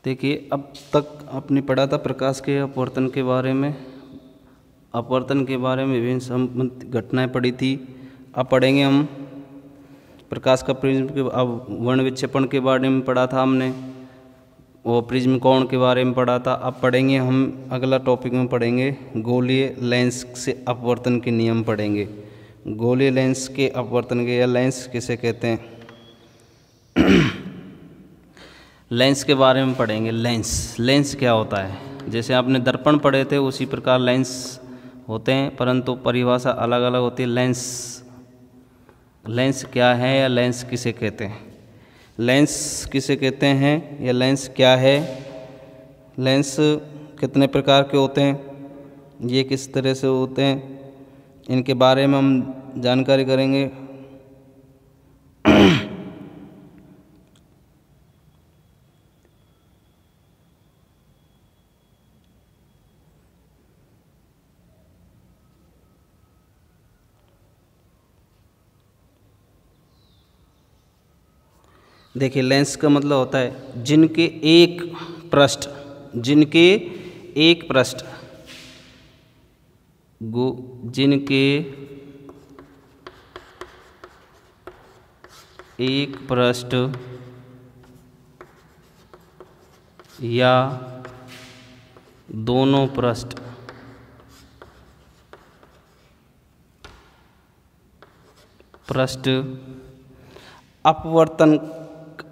देखिए, अब तक आपने पढ़ा था प्रकाश के अपवर्तन के बारे में। अपवर्तन के बारे में विभिन्न संबंधित घटनाएं पढ़ी थी। अब पढ़ेंगे हम प्रकाश का प्रिज्म के, अब वर्ण विक्षेपण के बारे में पढ़ा था हमने, वो प्रिज्म कोण के बारे में पढ़ा था। अब पढ़ेंगे हम अगला टॉपिक में पढ़ेंगे गोलीय लेंस से अपवर्तन के नियम पढ़ेंगे। गोलीय लेंस के अपवर्तन के, या लेंस किसे कहते हैं, लेंस के बारे में पढ़ेंगे। लेंस क्या होता है, जैसे आपने दर्पण पढ़े थे उसी प्रकार लेंस होते हैं, परंतु परिभाषा अलग अलग होती है। लेंस क्या है या लेंस किसे कहते हैं, लेंस किसे कहते हैं या लेंस क्या है, लेंस कितने प्रकार के होते हैं, ये किस तरह से होते हैं, इनके बारे में हम जानकारी करेंगे। देखिए, लेंस का मतलब होता है जिनके एक पृष्ठ जिनके एक पृष्ठ या दोनों पृष्ठ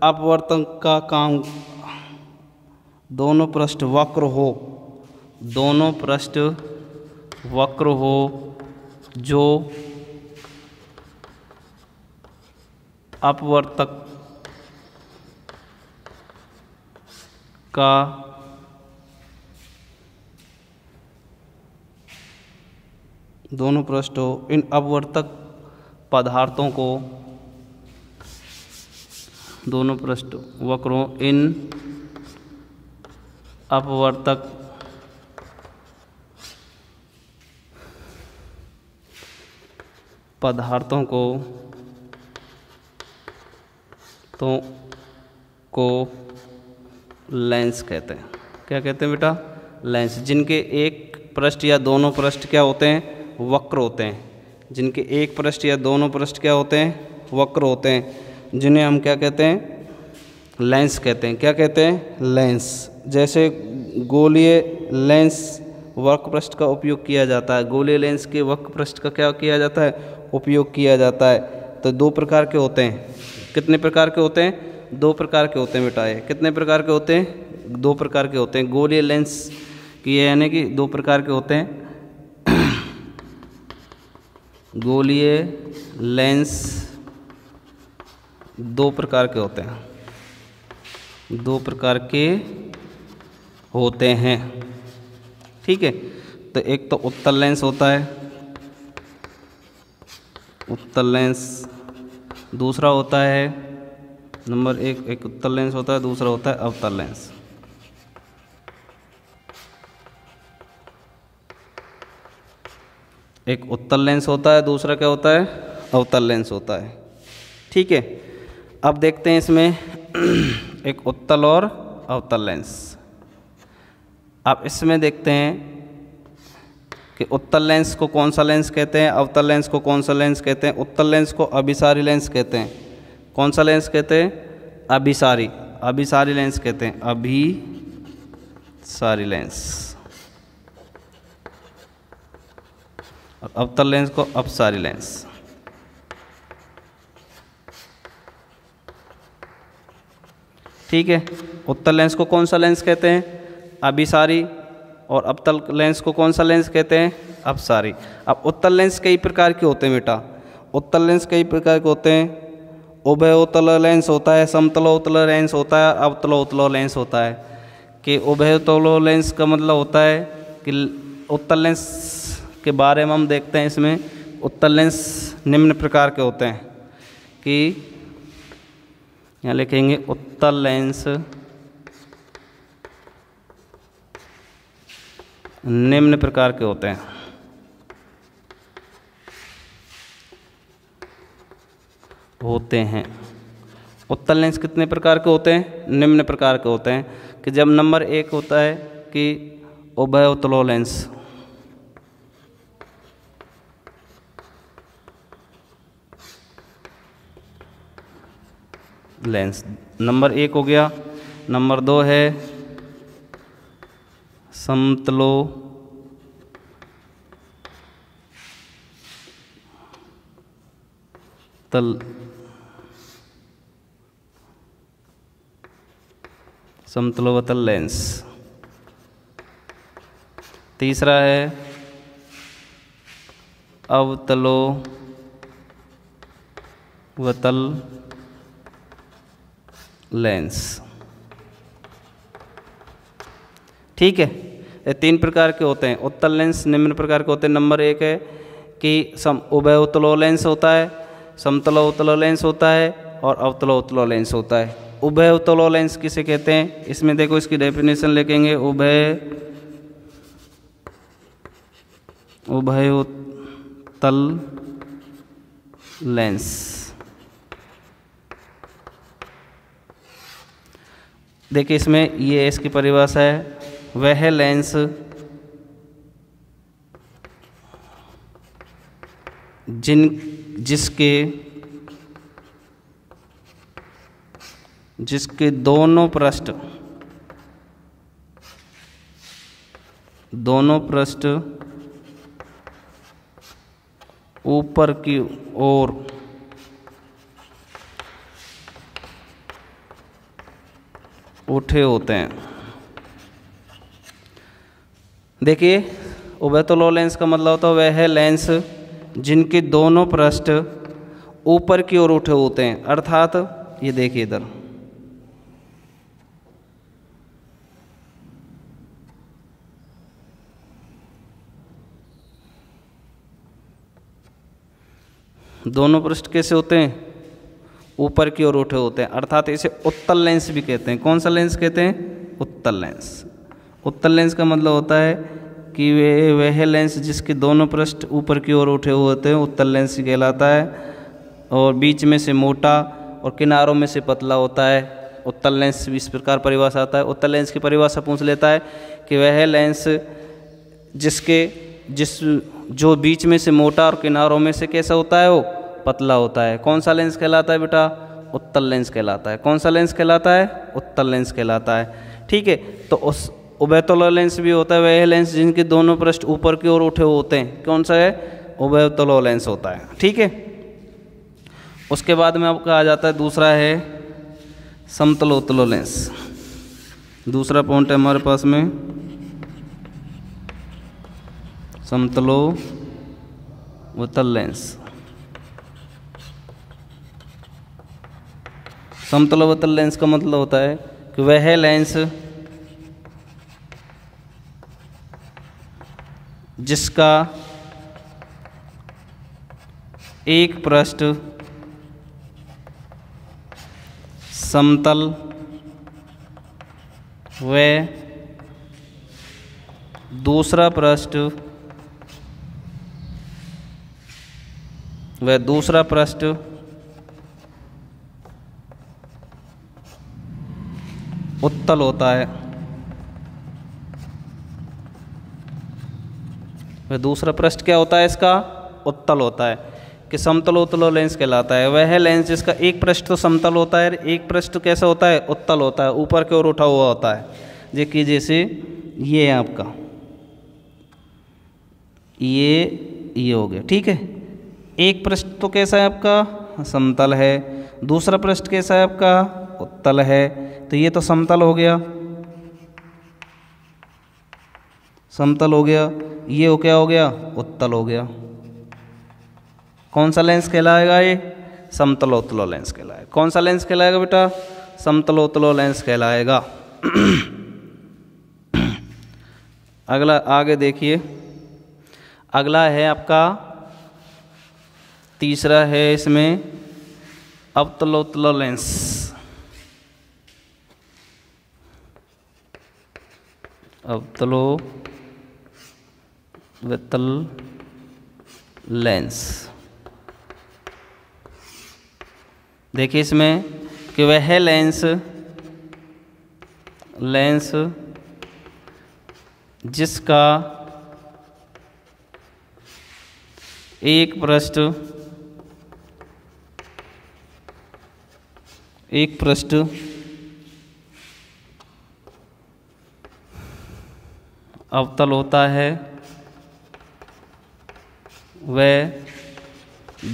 अपवर्तन का काम, दोनों पृष्ठ वक्र हो जो अपवर्तक का दोनों पृष्ठ हो, इन अपवर्तक पदार्थों को, दोनों पृष्ठ वक्रों, इन अपवर्तक पदार्थों को लेंस कहते हैं। क्या कहते हैं बेटा, लेंस। जिनके एक पृष्ठ या दोनों पृष्ठ क्या होते हैं, वक्र होते हैं। जिनके एक पृष्ठ या दोनों पृष्ठ क्या होते हैं, वक्र होते हैं, जिन्हें हम क्या कहते हैं, लेंस कहते हैं। क्या कहते हैं, लेंस। जैसे गोलीय लेंस वक्र पृष्ठ का उपयोग किया जाता है, गोलीय लेंस के वक्र पृष्ठ का क्या किया जाता है, उपयोग किया जाता है। तो दो प्रकार के होते हैं। कितने प्रकार के होते हैं, दो प्रकार के होते हैं बेटा। ये कितने प्रकार के होते हैं, दो प्रकार के होते हैं। गोलीय लेंस की यानी कि दो प्रकार के होते हैं। गोलीय लेंस दो प्रकार के होते हैं, ठीक है। तो एक तो उत्तल लेंस होता है, उत्तल लेंस। दूसरा होता है नंबर एक उत्तल लेंस होता है, दूसरा होता है अवतल लेंस। एक उत्तल लेंस होता है, दूसरा क्या होता है, अवतल लेंस होता है, ठीक है। अब देखते हैं इसमें एक उत्तल और अवतल लेंस। अब इसमें देखते हैं कि उत्तल लेंस को कौन सा लेंस कहते हैं, अवतल लेंस को कौन सा लेंस कहते हैं। उत्तल लेंस को अभिसारी लेंस कहते हैं। कौन सा लेंस कहते हैं, अभिसारी लेंस कहते हैं, अभिसारी लेंस। और अवतल लेंस को अपसारी लेंस। ठीक है। उत्तल लेंस को कौन सा लेंस कहते हैं, अभिसारी, और अवतल लेंस को कौन सा लेंस कहते हैं, अपसारी। अब उत्तल लेंस कई प्रकार के होते हैं बेटा। उत्तल लेंस कई प्रकार के होते हैं। उभयोतल लेंस होता है, समतलोत्तल लेंस होता है, अवतलोत्तल लेंस होता है। कि उभयोतल लेंस का मतलब होता है कि उत्तल लेंस के बारे में हम देखते हैं। इसमें उत्तल लेंस निम्न प्रकार के होते हैं कि यहाँ लिखेंगे उत्तल लेंस निम्न प्रकार के होते हैं। उत्तल लेंस कितने प्रकार के होते हैं? निम्न प्रकार के होते हैं कि जब नंबर 1 होता है कि उभय उत्तलो लेंस, नंबर 1 हो गया। नंबर 2 है समतलो तल समतलोवतल लेंस। तीसरा है अवतलोवतल लेंस। ठीक है, ये 3 प्रकार के होते हैं। उत्तल लेंस निम्न प्रकार के होते हैं। नंबर 1 है कि उभय उत्तलो लेंस होता है, समतलो उत्तलो लेंस होता है और अवतलो उत्तलो लेंस होता है। उभय उत्तलो लेंस किसे कहते हैं? इसमें देखो इसकी डेफिनेशन लिखेंगे, उभय उत्तल लेंस। देखिए इसमें ये इसकी परिभाषा है, वह लेंस जिसके दोनों पृष्ठ ऊपर की ओर उठे होते हैं। देखिए उभयतलो लेंस का मतलब होता है वह लेंस जिनके दोनों पृष्ठ ऊपर की ओर उठे होते हैं। अर्थात ये देखिए इधर दोनों पृष्ठ कैसे होते हैं? ऊपर की ओर उठे होते हैं, अर्थात इसे उत्तल लेंस भी कहते हैं। कौन सा लेंस कहते हैं? उत्तल लेंस। उत्तल लेंस का मतलब होता है कि वह लेंस जिसके दोनों पृष्ठ ऊपर की ओर उठे हुए होते हैं उत्तल लेंस कहलाता है, और बीच में से मोटा और किनारों में से पतला होता है। उत्तल लेंस इस प्रकार परिभाषा आता है। उत्तल लेंस की परिभाषा पूछ लेता है कि वह लेंस जो बीच में से मोटा और किनारों में से कैसा होता है? वो पतला होता है। कौन सा लेंस कहलाता है बेटा? उत्तल लेंस कहलाता है। कौन सा लेंस कहलाता है? उत्तल लेंस कहलाता है। ठीक है, तो उस उभयतलो लेंस भी होता है वह लेंस जिनके दोनों पृष्ठ ऊपर की ओर उठे होते हैं। कौन सा है? उभयतलो लेंस होता है। ठीक है, उसके बाद में आपका आ जाता है दूसरा है समतलोत्तलो लेंस। दूसरा पॉइंट है हमारे पास में समतलोत्तल लेंस। समतलोत्तल लेंस का मतलब होता है कि वह लेंस जिसका एक पृष्ठ समतल व दूसरा पृष्ठ उत्तल होता है। वह दूसरा पृष्ठ क्या होता है? इसका उत्तल होता है, कि समतलोत्तलो लेंस कहलाता है। वह लेंस जिसका एक पृष्ठ तो समतल होता है, एक पृष्ठ कैसा होता है? उत्तल होता है, ऊपर की ओर उठा हुआ होता है। देखिए जैसे ये है आपका, ये हो गया। ठीक है, एक पृष्ठ तो कैसा है आपका? समतल है। दूसरा पृष्ठ कैसा है आपका? उत्तल है। तो ये तो समतल हो गया, समतल हो गया। ये हो क्या हो गया? उत्तल हो गया। कौन सा लेंस कहलाएगा? ये समतलोत्तलो लेंस कहलाएगा। कौन सा लेंस कहलाएगा बेटा? समतलोत्तलो लेंस कहलाएगा। अगला आगे देखिए, अगला है आपका तीसरा है इसमें अवतलोत्तलो लेंस। अवतलोत्तल लेंस। देखिए इसमें कि कि वह लेंस जिसका एक पृष्ठ अवतल होता है, वह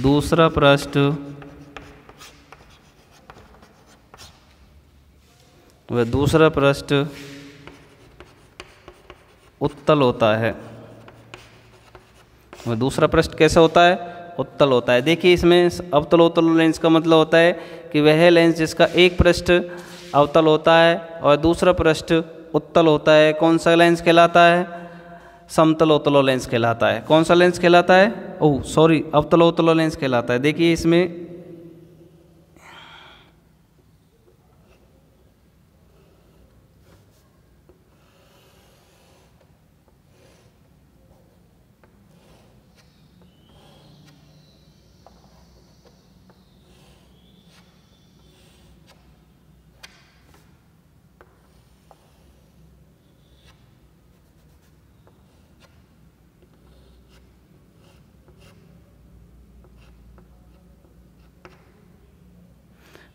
दूसरा पृष्ठ उत्तल होता है। वह दूसरा पृष्ठ कैसा होता है? उत्तल होता है। देखिए इसमें अवतल उत्तल लेंस का मतलब होता है कि वह लेंस जिसका एक पृष्ठ अवतल होता है और दूसरा पृष्ठ उत्तल होता है, कौन सा लेंस कहलाता है? समतलोत्तल लेंस कहलाता है। कौन सा लेंस कहलाता है? अवतलोत्तल लेंस कहलाता है। देखिए इसमें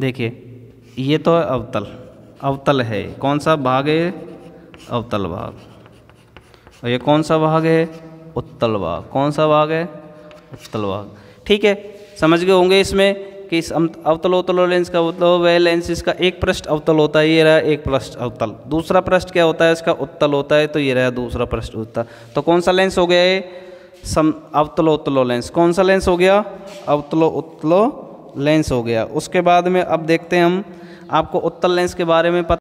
देखिए ये तो अवतल है। कौन सा भाग है? अवतल भाग। और ये कौन सा भाग है? उत्तल भाग। कौन सा भाग है? उत्तल भाग। ठीक है, समझ गए होंगे इसमें कि इस अवतलोत्तल लेंस का मतलब वह लेंस इसका एक पृष्ठ अवतल होता है, ये रहा एक पृष्ठ अवतल। दूसरा पृष्ठ क्या होता है? इसका उत्तल होता है, तो ये रहा दूसरा पृष्ठ उत्तल। तो कौन सा लेंस हो गया ये? अवतलोत्तल लेंस। कौन सा लेंस हो गया? अवतलोत्तल लेंस हो गया। उसके बाद में अब देखते हैं हम, आपको उत्तल लेंस के बारे में पता